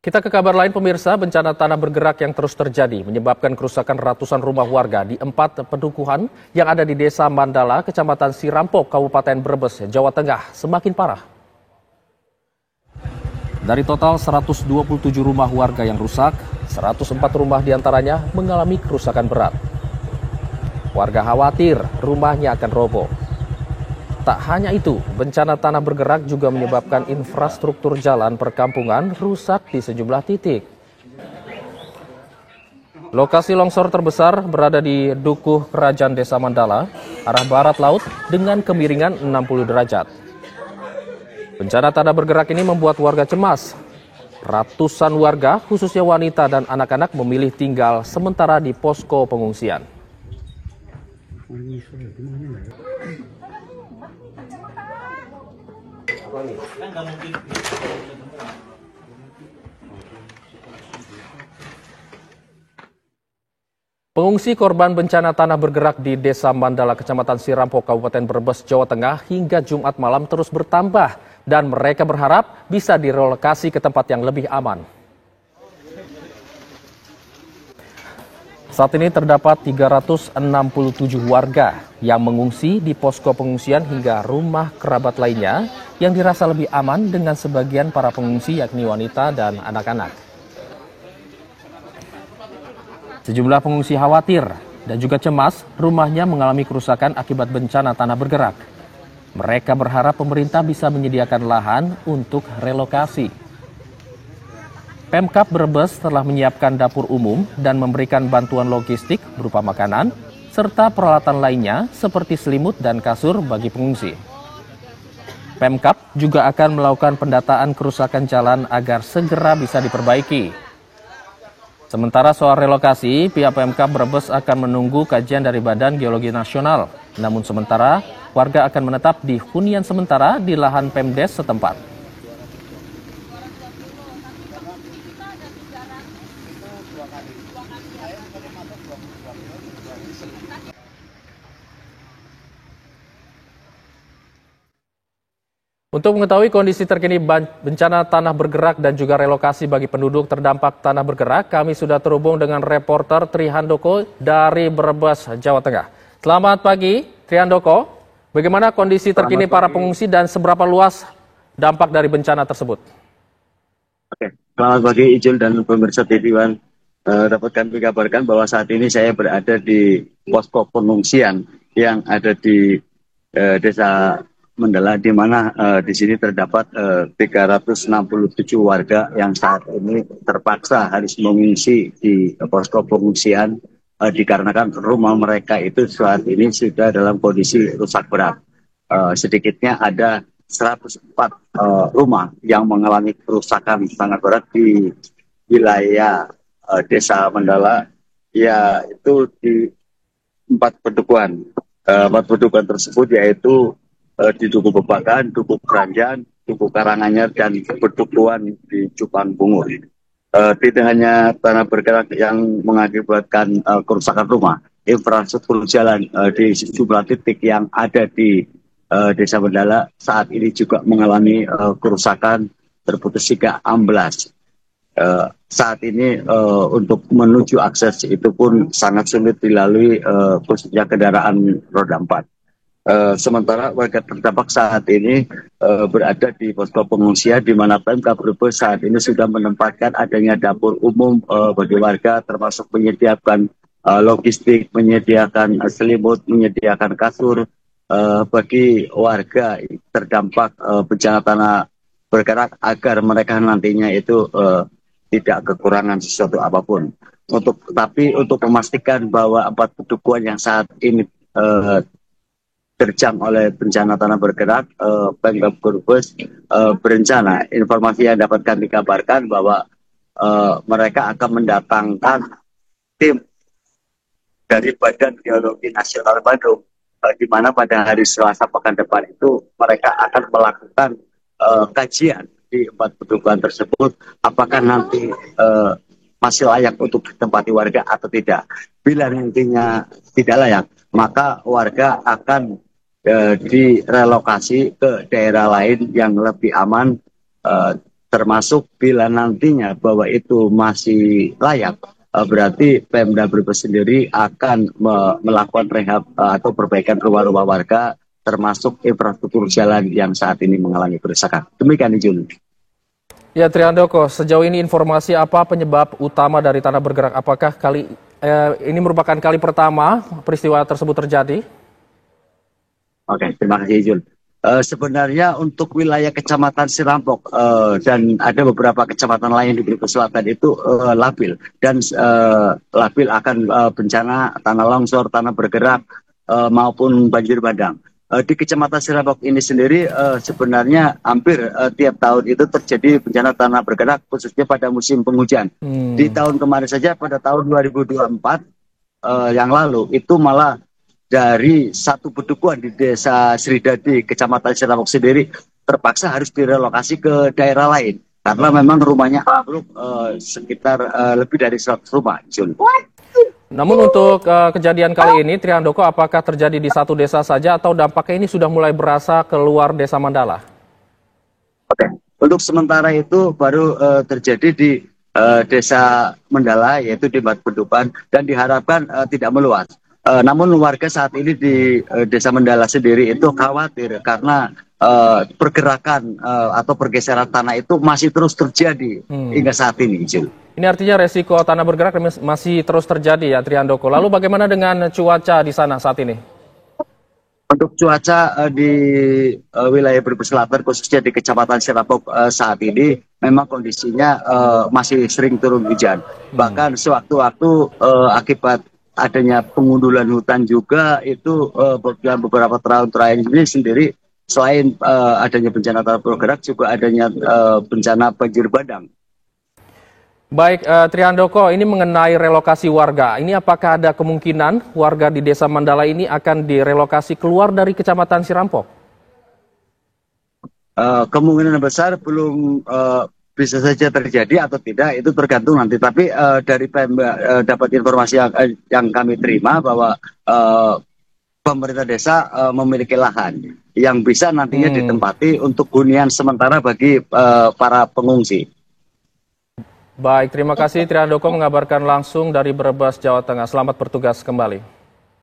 Kita ke kabar lain pemirsa, bencana tanah bergerak yang terus terjadi menyebabkan kerusakan ratusan rumah warga di 4 pedukuhan yang ada di Desa Mandala, Kecamatan Sirampok, Kabupaten Brebes, Jawa Tengah semakin parah. Dari total 127 rumah warga yang rusak, 104 rumah diantaranya mengalami kerusakan berat. Warga khawatir rumahnya akan roboh. Tak hanya itu, bencana tanah bergerak juga menyebabkan infrastruktur jalan perkampungan rusak di sejumlah titik. Lokasi longsor terbesar berada di Dukuh Kerajaan Desa Mandala, arah barat laut dengan kemiringan 60 derajat. Bencana tanah bergerak ini membuat warga cemas. Ratusan warga, khususnya wanita dan anak-anak, memilih tinggal sementara di posko pengungsian. Pengungsi korban bencana tanah bergerak di Desa Mandala, Kecamatan Sirampok, Kabupaten Brebes, Jawa Tengah hingga Jumat malam terus bertambah dan mereka berharap bisa direlokasi ke tempat yang lebih aman. Saat ini terdapat 367 warga yang mengungsi di posko pengungsian hingga rumah kerabat lainnya yang dirasa lebih aman dengan sebagian para pengungsi yakni wanita dan anak-anak. Sejumlah pengungsi khawatir dan juga cemas rumahnya mengalami kerusakan akibat bencana tanah bergerak. Mereka berharap pemerintah bisa menyediakan lahan untuk relokasi. Pemkab Brebes telah menyiapkan dapur umum dan memberikan bantuan logistik berupa makanan serta peralatan lainnya seperti selimut dan kasur bagi pengungsi. Pemkab juga akan melakukan pendataan kerusakan jalan agar segera bisa diperbaiki. Sementara soal relokasi, pihak Pemkab Brebes akan menunggu kajian dari Badan Geologi Nasional. Namun sementara, warga akan menetap di hunian sementara di lahan Pemdes setempat. Untuk mengetahui kondisi terkini bencana tanah bergerak dan juga relokasi bagi penduduk terdampak tanah bergerak, kami sudah terhubung dengan reporter Trihandoko dari Brebes, Jawa Tengah. Selamat pagi, Trihandoko. Bagaimana kondisi terkini para pengungsi dan seberapa luas dampak dari bencana tersebut? Oke, selamat pagi Ijul dan pemirsa TV One. Dapat kami kabarkan bahwa saat ini saya berada di posko pengungsian yang ada di Desa Mandala, di mana di sini terdapat 367 warga yang saat ini terpaksa harus mengungsi di posko pengungsian dikarenakan rumah mereka itu saat ini sudah dalam kondisi rusak berat. Sedikitnya ada 104 rumah yang mengalami kerusakan sangat berat di wilayah Desa Mandala, yaitu di 4 pedukuhan. 4 pedukuhan tersebut yaitu di Dukuh Bebakan, Dukuh Keranjan, Dukuh Karanganyar, dan pedukuhan di Cupang Bungur. Tidak hanya tanah bergerak yang mengakibatkan kerusakan rumah, infrastruktur jalan di sejumlah titik yang ada di Desa Mandala saat ini juga mengalami kerusakan, terputus hingga amblas. Saat ini untuk menuju akses itu pun sangat sulit dilalui khususnya kendaraan roda 4. Sementara warga terdampak saat ini berada di posko pengungsian di mana Pemkab Brebes saat ini sudah menempatkan adanya dapur umum bagi warga, termasuk menyediakan logistik, menyediakan selimut, menyediakan kasur bagi warga terdampak bencana tanah bergerak agar mereka nantinya itu tidak kekurangan sesuatu apapun. Tapi untuk memastikan bahwa 4 pedukuhan yang saat ini terjang oleh bencana tanah bergerak, Pemkab Brebes berencana, informasi yang dapat kami kabarkan bahwa mereka akan mendatangkan tim dari Badan Geologi Nasional Bandung, di mana pada hari Selasa pekan depan itu mereka akan melakukan kajian di 4 pedukuhan tersebut, apakah nanti masih layak untuk ditempati warga atau tidak. Bila nantinya tidak layak, maka warga akan direlokasi ke daerah lain yang lebih aman termasuk bila nantinya bahwa itu masih layak, berarti Pemda Brebes sendiri akan melakukan rehab atau perbaikan rumah-rumah warga, termasuk infrastruktur jalan yang saat ini mengalami kerusakan. Demikian, Ijul. Ya, Triandoko, sejauh ini informasi apa penyebab utama dari tanah bergerak? Apakah ini merupakan kali pertama peristiwa tersebut terjadi? Oke, terima kasih, Ijul. Sebenarnya untuk wilayah Kecamatan Sirampok dan ada beberapa kecamatan lain di Brebes Selatan itu labil dan labil akan bencana tanah longsor, tanah bergerak maupun banjir bandang. Di Kecamatan Sirampok ini sendiri sebenarnya hampir tiap tahun itu terjadi bencana tanah bergerak, khususnya pada musim penghujan. Di tahun kemarin saja, pada tahun 2024 yang lalu, itu malah dari satu pedukuhan di Desa Sridadi, Kecamatan Sirampok sendiri, terpaksa harus direlokasi ke daerah lain. Karena memang rumahnya ambruk sekitar lebih dari 100 rumah, Jun. Namun untuk kejadian kali ini, Triandoko, apakah terjadi di satu desa saja atau dampaknya ini sudah mulai berasa keluar Desa Mandala? Oke, untuk sementara itu baru terjadi di Desa Mandala, yaitu di Batu Pendupan, dan diharapkan tidak meluas. Namun warga saat ini di Desa Mandala sendiri itu khawatir karena pergerakan atau pergeseran tanah itu masih terus terjadi hingga saat ini, Jil. Ini artinya resiko tanah bergerak masih terus terjadi ya, Triandoko. Lalu bagaimana dengan cuaca di sana saat ini? Untuk cuaca di wilayah Brebes Selatan, khususnya di Kecamatan Sirampok saat ini, memang kondisinya masih sering turun hujan. Bahkan sewaktu-waktu akibat adanya pengundulan hutan juga itu beberapa tahun terakhir ini sendiri, selain adanya bencana tanah bergerak, juga adanya bencana banjir bandang. Baik, Triandoko, ini mengenai relokasi warga. Ini apakah ada kemungkinan warga di Desa Mandala ini akan direlokasi keluar dari Kecamatan Sirampok? Kemungkinan besar belum bisa saja terjadi atau tidak, itu tergantung nanti. Tapi dari Pemda dapat informasi yang kami terima bahwa pemerintah desa memiliki lahan yang bisa nantinya ditempati untuk hunian sementara bagi para pengungsi. Baik, terima kasih Triandoko mengabarkan langsung dari Brebes, Jawa Tengah. Selamat bertugas kembali.